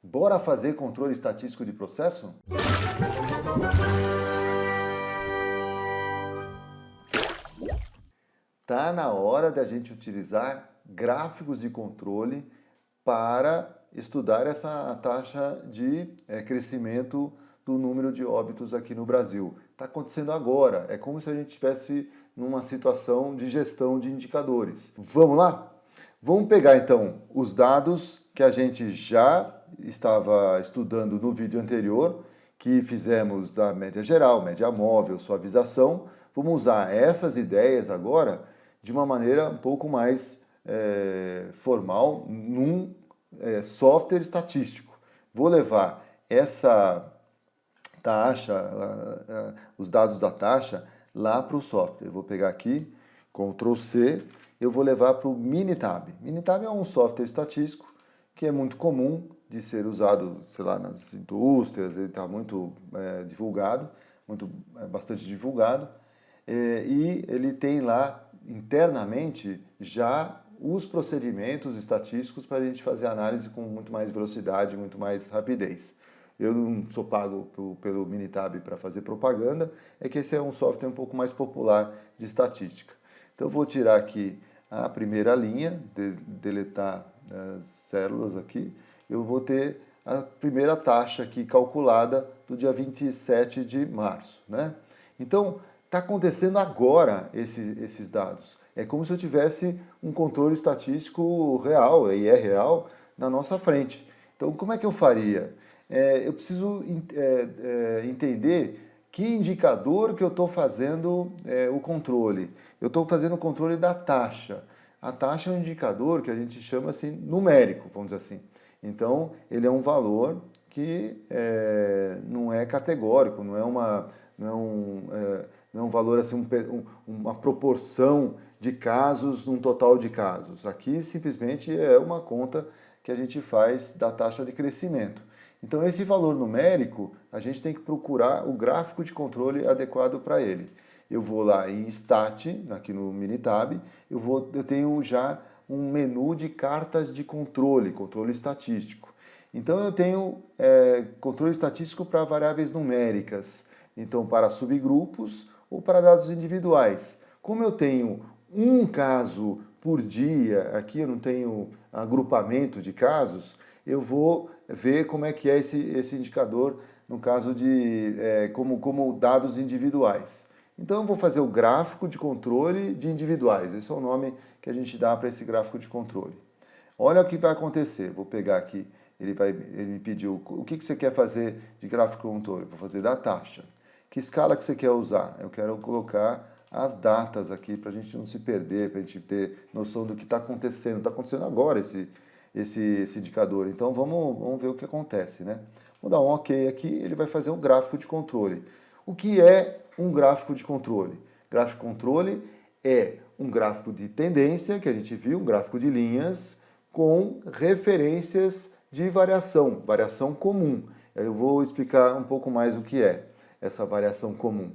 Bora fazer controle estatístico de processo? Tá na hora da gente utilizar gráficos de controle para estudar essa taxa de crescimento do número de óbitos aqui no Brasil. Está acontecendo agora, é como se a gente estivesse numa situação de gestão de indicadores. Vamos lá? Vamos pegar então os dados que a gente já estava estudando no vídeo anterior, que fizemos da média geral, média móvel, suavização. Vamos usar essas ideias agora de uma maneira um pouco mais formal num software estatístico. Vou levar essa taxa, os dados da taxa, lá para o software. Vou pegar aqui, Ctrl C, eu vou levar para o Minitab. Minitab é um software estatístico que é muito comum de ser usado, sei lá, nas indústrias, ele está muito divulgado, bastante divulgado, e ele tem lá internamente já os procedimentos estatísticos para a gente fazer análise com muito mais velocidade, muito mais rapidez. Eu não sou pago pelo Minitab para fazer propaganda, é que esse é um software um pouco mais popular de estatística. Então eu vou tirar aqui a primeira linha, deletar as células aqui, eu vou ter a primeira taxa aqui calculada do dia 27 de março, né? Então, está acontecendo agora esses dados. É como se eu tivesse um controle estatístico real, e é real, na nossa frente. Então, como é que eu faria? Eu preciso entender que indicador que eu estou fazendo o controle. Eu estou fazendo o controle da taxa. A taxa é um indicador que a gente chama assim numérico, vamos dizer assim. Então, ele é um valor que não é categórico, não é um valor assim, uma proporção de casos num total de casos. Aqui simplesmente é uma conta que a gente faz da taxa de crescimento. Então, esse valor numérico, a gente tem que procurar o gráfico de controle adequado para ele. Eu vou lá em Stat, aqui no Minitab, eu tenho já um menu de cartas de controle estatístico. Então, eu tenho controle estatístico para variáveis numéricas, então para subgrupos ou para dados individuais. Como eu tenho um caso por dia, aqui eu não tenho agrupamento de casos, eu vou ver como é que é esse indicador no caso de como dados individuais. Então eu vou fazer o gráfico de controle de individuais, esse é o nome que a gente dá para esse gráfico de controle. Olha o que vai acontecer, vou pegar aqui, ele me pediu o que você quer fazer de gráfico de controle, vou fazer da taxa. Que escala que você quer usar? Eu quero colocar as datas aqui para a gente não se perder, para a gente ter noção do que está acontecendo. Está acontecendo agora esse indicador. Então vamos ver o que acontece, né? Vou dar um OK aqui, ele vai fazer um gráfico de controle. O que é um gráfico de controle? Gráfico de controle é um gráfico de tendência, que a gente viu, um gráfico de linhas, com referências de variação comum. Eu vou explicar um pouco mais o que é essa variação comum.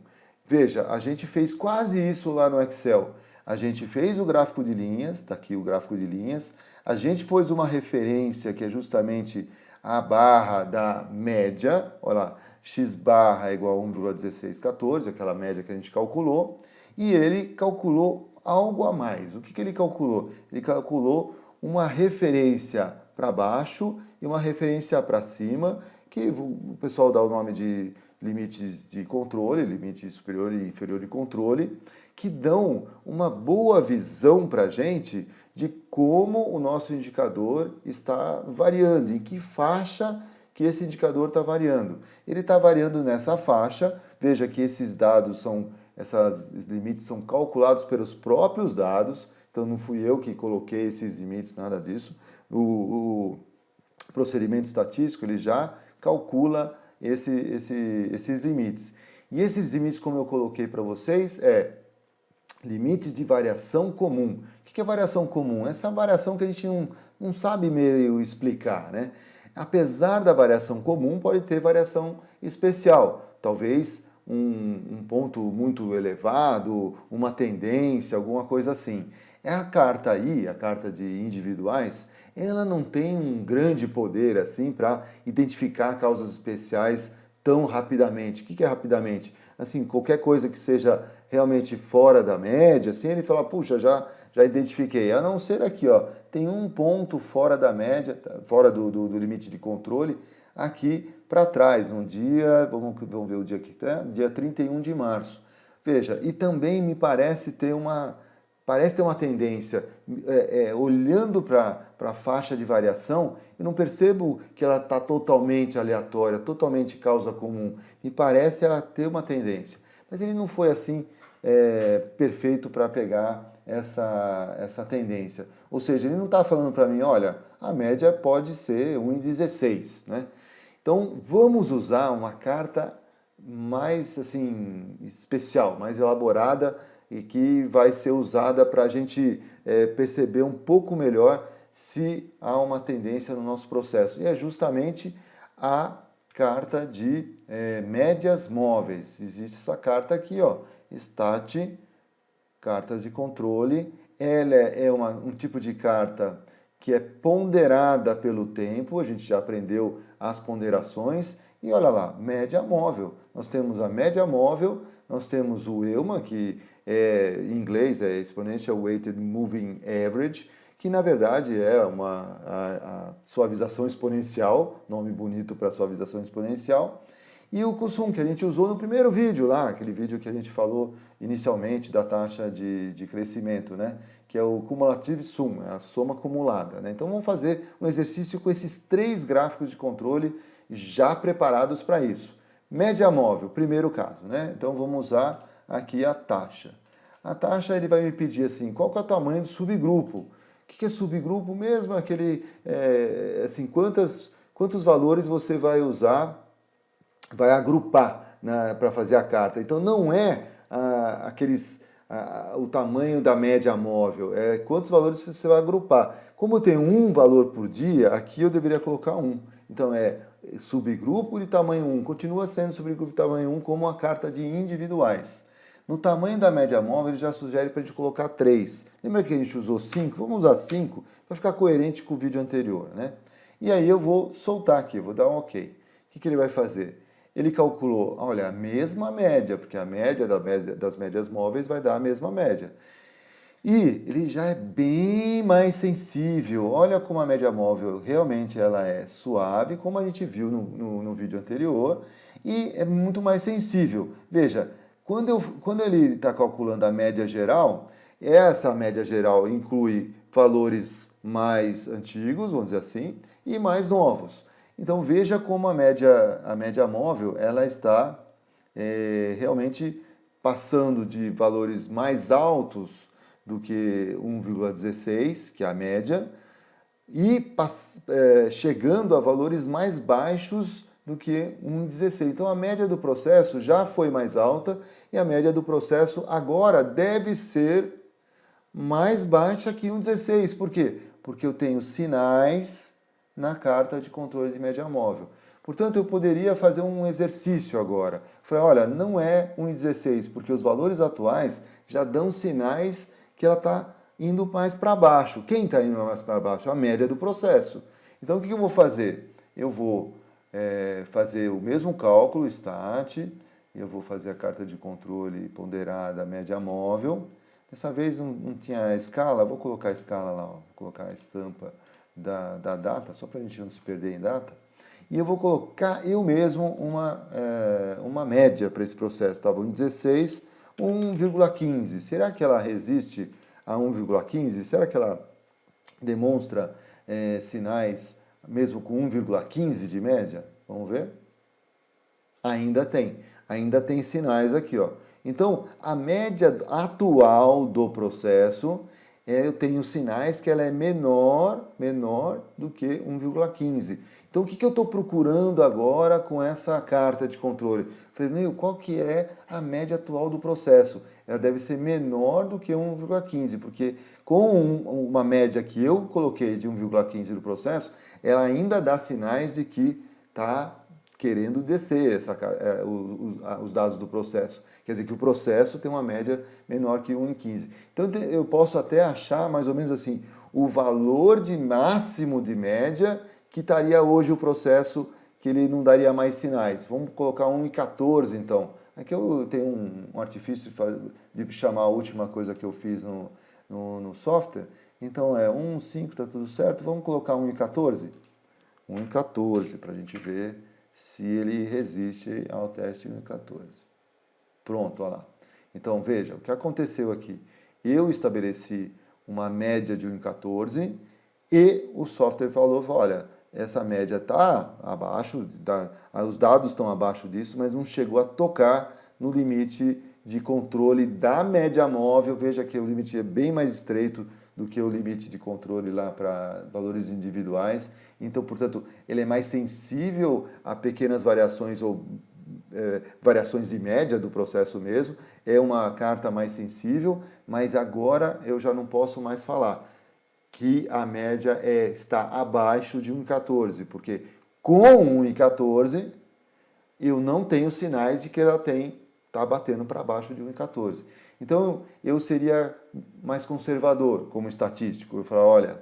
Veja, a gente fez quase isso lá no Excel. A gente fez o gráfico de linhas, está aqui o gráfico de linhas, a gente pôs uma referência que é justamente a barra da média, olha lá, x barra é igual a 1,1614, aquela média que a gente calculou, e ele calculou algo a mais. O que ele calculou? Ele calculou uma referência para baixo e uma referência para cima, que o pessoal dá o nome de limites de controle, limite superior e inferior de controle, que dão uma boa visão para a gente de como o nosso indicador está variando, em que faixa que esse indicador está variando. Ele está variando nessa faixa, veja que esses dados esses limites são calculados pelos próprios dados, então não fui eu que coloquei esses limites, nada disso. O procedimento estatístico, ele já calcula esses limites. E esses limites, como eu coloquei para vocês, limites de variação comum. O que é variação comum? Essa variação que a gente não sabe meio explicar, né? Apesar da variação comum, pode ter variação especial. Talvez um ponto muito elevado, uma tendência, alguma coisa assim. A carta aí, a carta de individuais, ela não tem um grande poder assim para identificar causas especiais tão rapidamente. O que é rapidamente? Assim, qualquer coisa que seja realmente fora da média, assim, ele fala, puxa, já identifiquei. A não ser aqui, ó, tem um ponto fora da média, fora do limite de controle, aqui para trás, num dia, vamos ver o dia que tá, dia 31 de março. Veja, e também me parece ter uma tendência, olhando para a faixa de variação, eu não percebo que ela está totalmente aleatória, totalmente causa comum. Me parece ela ter uma tendência. Mas ele não foi assim perfeito para pegar essa tendência. Ou seja, ele não está falando para mim, olha, a média pode ser 1,16, né? Então, vamos usar uma carta mais assim especial, mais elaborada e que vai ser usada para a gente perceber um pouco melhor se há uma tendência no nosso processo. E é justamente a carta de médias móveis. Existe essa carta aqui, ó, Stat, cartas de controle. Ela é um tipo de carta que é ponderada pelo tempo, a gente já aprendeu as ponderações, e olha lá, média móvel. Nós temos a média móvel, nós temos o EUMA, que em inglês é Exponential Weighted Moving Average, que na verdade é a suavização exponencial, nome bonito para suavização exponencial, e o CUSUM, que a gente usou no primeiro vídeo lá, aquele vídeo que a gente falou inicialmente da taxa de crescimento, né? Que é o Cumulative Sum, a soma acumulada, né? Então vamos fazer um exercício com esses 3 gráficos de controle já preparados para isso. Média móvel, primeiro caso, né? Então vamos usar aqui a taxa. A taxa ele vai me pedir assim, qual que é o tamanho do subgrupo? O que é subgrupo mesmo? Aquele, assim, quantos valores você vai usar, vai agrupar para fazer a carta. Então não é o tamanho da média móvel, é quantos valores você vai agrupar. Como tem um valor por dia, aqui eu deveria colocar 1. Então é subgrupo de tamanho 1, continua sendo subgrupo de tamanho 1 como a carta de individuais. No tamanho da média móvel, ele já sugere para a gente colocar 3. Lembra que a gente usou 5? Vamos usar 5 para ficar coerente com o vídeo anterior, né? E aí eu vou soltar aqui, vou dar um OK. O que ele vai fazer? Ele calculou, olha, a mesma média, porque a média das médias móveis vai dar a mesma média. E ele já é bem mais sensível. Olha como a média móvel realmente ela é suave, como a gente viu no vídeo anterior, e é muito mais sensível. Veja, quando ele está calculando a média geral, essa média geral inclui valores mais antigos, vamos dizer assim, e mais novos. Então veja como a média móvel ela está realmente passando de valores mais altos do que 1,16, que é a média, e chegando a valores mais baixos do que 1,16. Então a média do processo já foi mais alta e a média do processo agora deve ser mais baixa que 1,16. Por quê? Porque eu tenho sinais na carta de controle de média móvel. Portanto, eu poderia fazer um exercício agora. Falei, olha, não é 1,16, porque os valores atuais já dão sinais que ela está indo mais para baixo. Quem está indo mais para baixo? A média do processo. Então, o que eu vou fazer? Eu vou fazer o mesmo cálculo, stat, eu vou fazer a carta de controle ponderada média móvel. Dessa vez não tinha a escala, vou colocar a escala lá, ó. Vou colocar a estampa da data, só para a gente não se perder em data. E eu vou colocar eu mesmo uma média para esse processo. Estava 1,16, 1,15. Será que ela resiste a 1,15? Será que ela demonstra sinais mesmo com 1,15 de média? Vamos ver? Ainda tem sinais aqui, ó. Então, a média atual do processo, eu tenho sinais que ela é menor do que 1,15. Então, o que eu estou procurando agora com essa carta de controle? Falei, qual que é a média atual do processo? Ela deve ser menor do que 1,15, porque com uma média que eu coloquei de 1,15 do processo, ela ainda dá sinais de que está querendo descer os dados do processo. Quer dizer que o processo tem uma média menor que 1,15. Então eu posso até achar mais ou menos assim, o valor de máximo de média que estaria hoje o processo que ele não daria mais sinais. Vamos colocar 1,14 então. Aqui eu tenho um artifício de chamar a última coisa que eu fiz no software. Então é 1,5, está tudo certo. Vamos colocar 1,14? 1,14 para a gente ver se ele resiste ao teste 1,14. Pronto, olha lá. Então veja, o que aconteceu aqui? Eu estabeleci uma média de 1,14 e o software falou, olha, essa média está abaixo, os dados estão abaixo disso, mas não chegou a tocar no limite de controle da média móvel. Veja que o limite é bem mais estreito do que o limite de controle lá para valores individuais. Então, portanto, ele é mais sensível a pequenas variações ou variações de média do processo mesmo. É uma carta mais sensível, mas agora eu já não posso mais falar que a média está abaixo de 1,14, porque com 1,14 eu não tenho sinais de que ela está batendo para baixo de 1,14. Então eu seria mais conservador como estatístico. Eu falo, olha,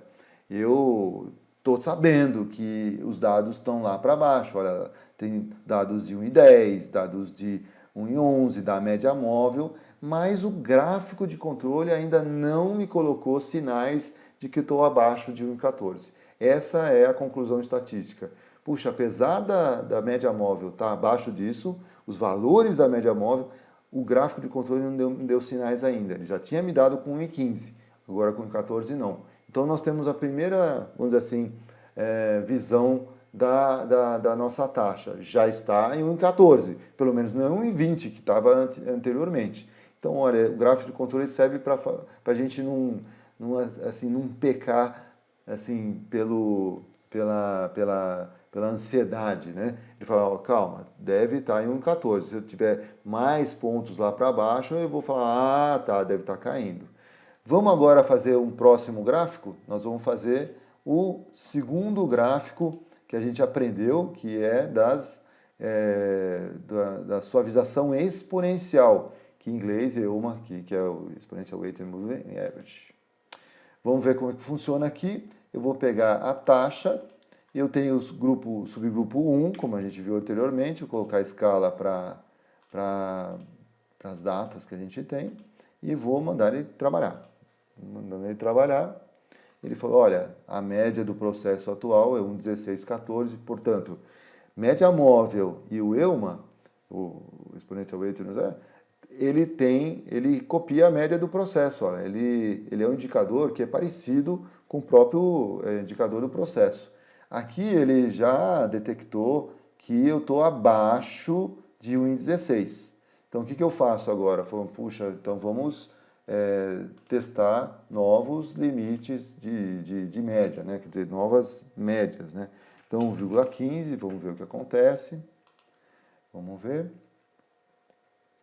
eu estou sabendo que os dados estão lá para baixo. Olha, tem dados de 1,10, dados de 1,11, da média móvel, mas o gráfico de controle ainda não me colocou sinais de que estou abaixo de 1,14. Essa é a conclusão estatística. Puxa, apesar da média móvel estar abaixo disso, os valores da média móvel, o gráfico de controle não deu sinais ainda. Ele já tinha me dado com 1,15, agora com 1,14 não. Então nós temos a primeira, vamos dizer assim, visão da nossa taxa. Já está em 1,14, pelo menos não é 1,20 que estava anteriormente. Então, olha, o gráfico de controle serve para a gente não pecar assim, pela ansiedade, né? Ele fala, ó, calma, deve estar em 1,14. Se eu tiver mais pontos lá para baixo, eu vou falar, ah, tá, deve estar caindo. Vamos agora fazer um próximo gráfico? Nós vamos fazer o segundo gráfico que a gente aprendeu, que é da suavização exponencial, que em inglês é uma aqui, que é o Exponential Weighted Moving Average. Vamos ver como é que funciona aqui. Eu vou pegar a taxa, eu tenho o subgrupo 1, como a gente viu anteriormente, vou colocar a escala para as datas que a gente tem e vou mandar ele trabalhar. Mandando ele trabalhar, ele falou, olha, a média do processo atual é 1,1614, portanto, média móvel e o EUMA, o Exponential Weighted, ele copia a média do processo. Olha, ele é um indicador que é parecido com o próprio indicador do processo. Aqui ele já detectou que eu estou abaixo de 1,16. Então o que eu faço agora? Falando, puxa, então vamos testar novos limites de média, né? Quer dizer, novas médias, né? Então 1,15, vamos ver o que acontece. Vamos ver.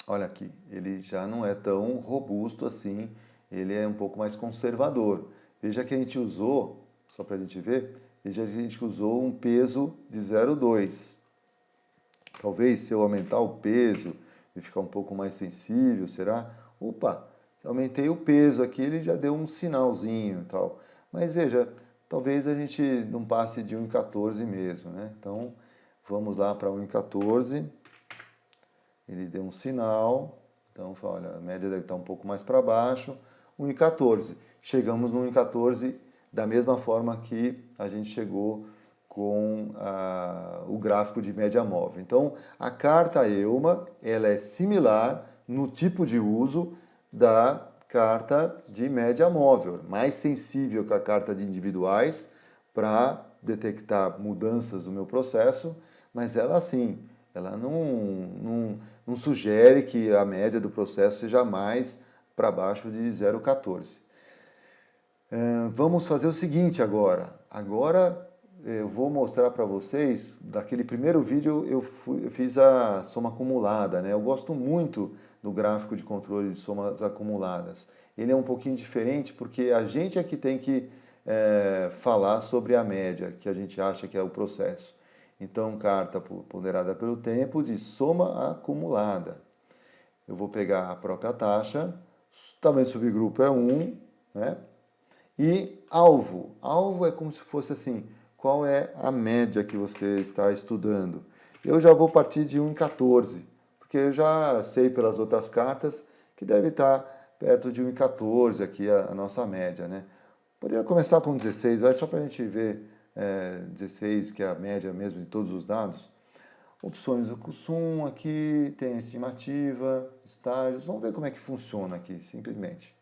Olha aqui, ele já não é tão robusto assim, ele é um pouco mais conservador. Veja que a gente usou, só para a gente ver, veja que a gente usou um peso de 0,2. Talvez se eu aumentar o peso e ficar um pouco mais sensível, será? Opa, aumentei o peso aqui, ele já deu um sinalzinho e tal. Mas veja, talvez a gente não passe de 1,14 mesmo, né? Então, vamos lá para 1,14. Ele deu um sinal, então, olha, a média deve estar um pouco mais para baixo, 1,14. Chegamos no 1,14 da mesma forma que a gente chegou com o gráfico de média móvel. Então, a carta EUMA, ela é similar no tipo de uso da carta de média móvel, mais sensível que a carta de individuais para detectar mudanças no meu processo, mas ela sim, ela não sugere que a média do processo seja mais para baixo de 0,14. Vamos fazer o seguinte agora. Agora eu vou mostrar para vocês, daquele primeiro vídeo eu fiz a soma acumulada, né? Eu gosto muito do gráfico de controle de somas acumuladas. Ele é um pouquinho diferente porque a gente é que tem que falar sobre a média, que a gente acha que é o processo. Então, carta ponderada pelo tempo de soma acumulada. Eu vou pegar a própria taxa, o tamanho do subgrupo é 1, né? E alvo. Alvo é como se fosse assim, qual é a média que você está estudando? Eu já vou partir de 1,14, porque eu já sei pelas outras cartas que deve estar perto de 1,14 aqui a nossa média, né? Poderia começar com 16, vai só para a gente ver 16, que é a média mesmo de todos os dados. Opções do CUSUM aqui, tem a estimativa, estágios, vamos ver como é que funciona aqui, simplesmente.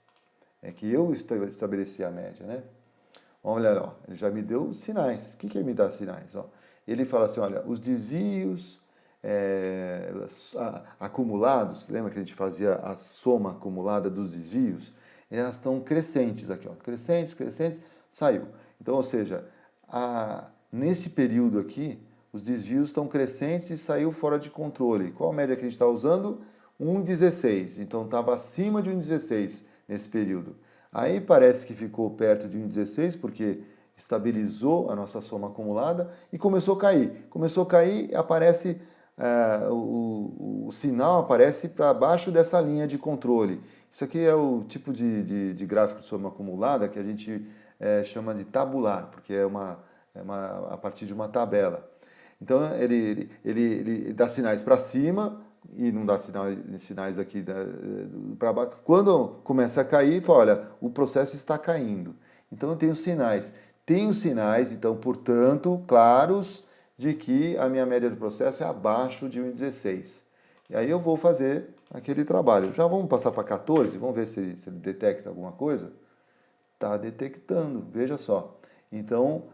É que eu estabeleci a média, né? Olha lá, ele já me deu os sinais. O que ele me dá sinais? Ó, ele fala assim, olha, os desvios acumulados, lembra que a gente fazia a soma acumulada dos desvios? Elas estão crescentes aqui, ó, crescentes, crescentes, saiu. Então, ou seja, nesse período aqui, os desvios estão crescentes e saiu fora de controle. Qual a média que a gente está usando? 1,16. Então, estava acima de 1,16 nesse período. Aí parece que ficou perto de 1,16, porque estabilizou a nossa soma acumulada e começou a cair. Começou a cair, aparece o sinal aparece para baixo dessa linha de controle. Isso aqui é o tipo de gráfico de soma acumulada que a gente chama de tabular, porque é a partir de uma tabela. Então ele dá sinais para cima e não dá sinais aqui para baixo. Quando começa a cair, fala, olha, o processo está caindo. Então eu tenho sinais. Tenho sinais, então, portanto, claros, de que a minha média do processo é abaixo de 1,16. E aí eu vou fazer aquele trabalho. Já vamos passar para 14, vamos ver se ele detecta alguma coisa. Está detectando, veja só. Então,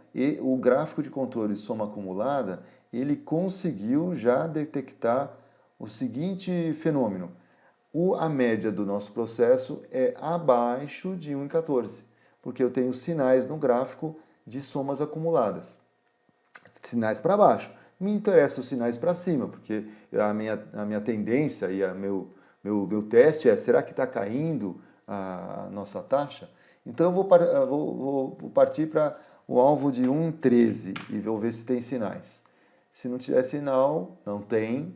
o gráfico de controle de soma acumulada, ele conseguiu já detectar o seguinte fenômeno. A média do nosso processo é abaixo de 1,14, porque eu tenho sinais no gráfico de somas acumuladas. Sinais para baixo. Me interessam os sinais para cima, porque a minha tendência e meu teste é, será que está caindo a nossa taxa? Então eu vou partir para o alvo de 1,13 e vou ver se tem sinais. Se não tiver sinal, não tem.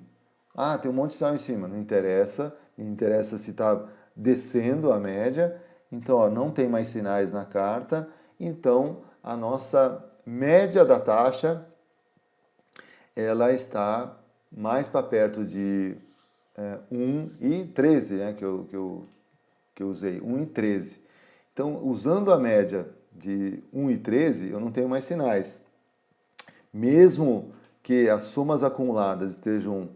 Ah, tem um monte de sinal em cima, não interessa. Me interessa se está descendo a média. Então, ó, não tem mais sinais na carta. Então, a nossa média da taxa ela está mais para perto de 1,13, né, que eu usei, 1,13. Então, usando a média de 1,13, eu não tenho mais sinais. Mesmo que as somas acumuladas estejam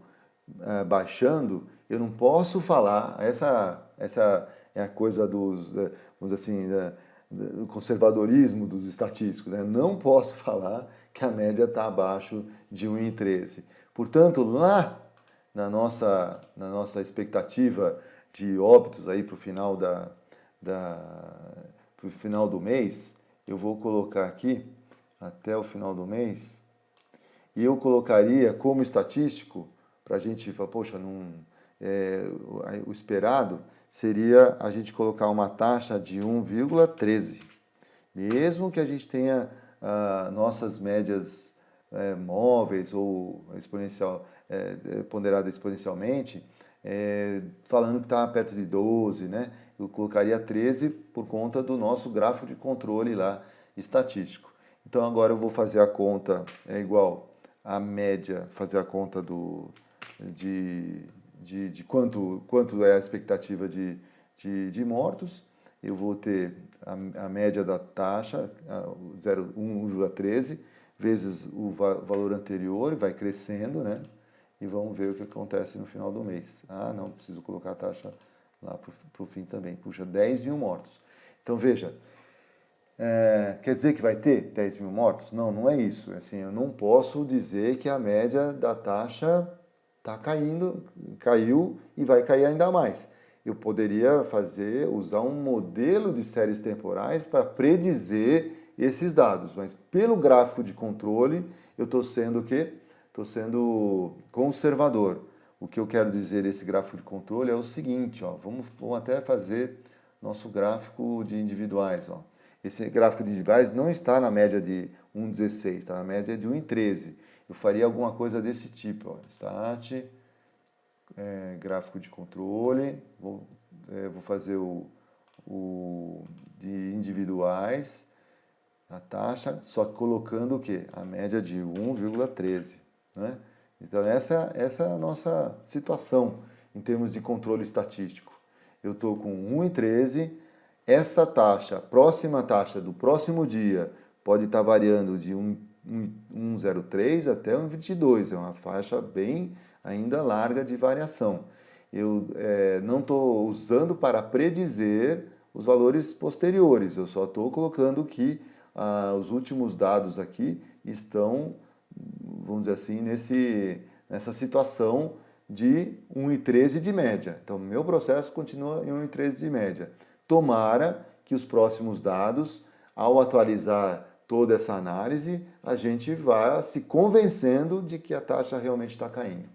baixando, eu não posso falar, essa é a coisa dos, vamos dizer assim, do conservadorismo dos estatísticos, né? Não posso falar que a média está abaixo de 1,13. Portanto, lá na nossa expectativa de óbitos aí para o final pro final do mês, eu vou colocar aqui até o final do mês, e eu colocaria como estatístico, para a gente falar, poxa, o esperado seria a gente colocar uma taxa de 1,13. Mesmo que a gente tenha nossas médias móveis ou ponderada exponencialmente, falando que está perto de 12, né? Eu colocaria 13 por conta do nosso gráfico de controle lá estatístico. Então agora eu vou fazer a conta, é igual a média, fazer a conta de quanto é a expectativa de mortos. Eu vou ter a média da taxa, 1,13, vezes o valor anterior, vai crescendo, né? E vamos ver o que acontece no final do mês. Ah, não, preciso colocar a taxa lá para o fim também. Puxa, 10 mil mortos. Então, veja, quer dizer que vai ter 10 mil mortos? Não, não é isso. Assim, eu não posso dizer que a média da taxa está caindo, caiu e vai cair ainda mais. Eu poderia usar um modelo de séries temporais para predizer esses dados, mas pelo gráfico de controle eu estou sendo o quê? Estou sendo conservador. O que eu quero dizer desse gráfico de controle é o seguinte, ó, vamos até fazer nosso gráfico de individuais. Ó. Esse gráfico de individuais não está na média de 1,16, está na média de 1,13. Eu faria alguma coisa desse tipo, ó, Stat, gráfico de controle, vou fazer de individuais, a taxa, só que colocando o quê? A média de 1,13, né? Então essa é a nossa situação em termos de controle estatístico. Eu estou com 1,13, essa taxa, próxima taxa do próximo dia, pode estar variando de 1,03 até 1,22, é uma faixa bem ainda larga de variação. Eu não estou usando para predizer os valores posteriores, eu só estou colocando que os últimos dados aqui estão, vamos dizer assim, nessa situação de 1,13 de média. Então, meu processo continua em 1,13 de média. Tomara que os próximos dados, ao atualizar toda essa análise, a gente vá se convencendo de que a taxa realmente está caindo.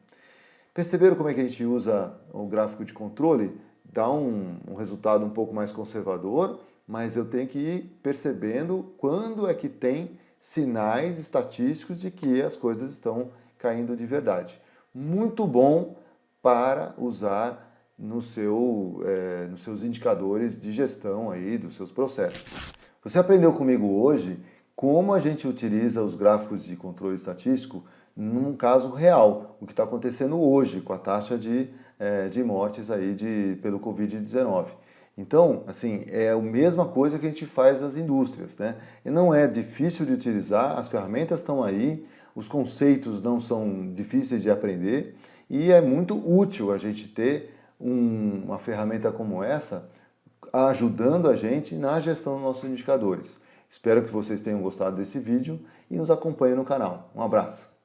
Perceberam como é que a gente usa o gráfico de controle? Dá um resultado um pouco mais conservador, mas eu tenho que ir percebendo quando é que tem sinais estatísticos de que as coisas estão caindo de verdade. Muito bom para usar nos seus indicadores de gestão aí dos seus processos. Você aprendeu comigo hoje como a gente utiliza os gráficos de controle estatístico num caso real, o que está acontecendo hoje com a taxa de mortes aí pelo Covid-19. Então, assim, é a mesma coisa que a gente faz nas indústrias, né? E não é difícil de utilizar, as ferramentas estão aí, os conceitos não são difíceis de aprender e é muito útil a gente ter uma ferramenta como essa ajudando a gente na gestão dos nossos indicadores. Espero que vocês tenham gostado desse vídeo e nos acompanhem no canal. Um abraço!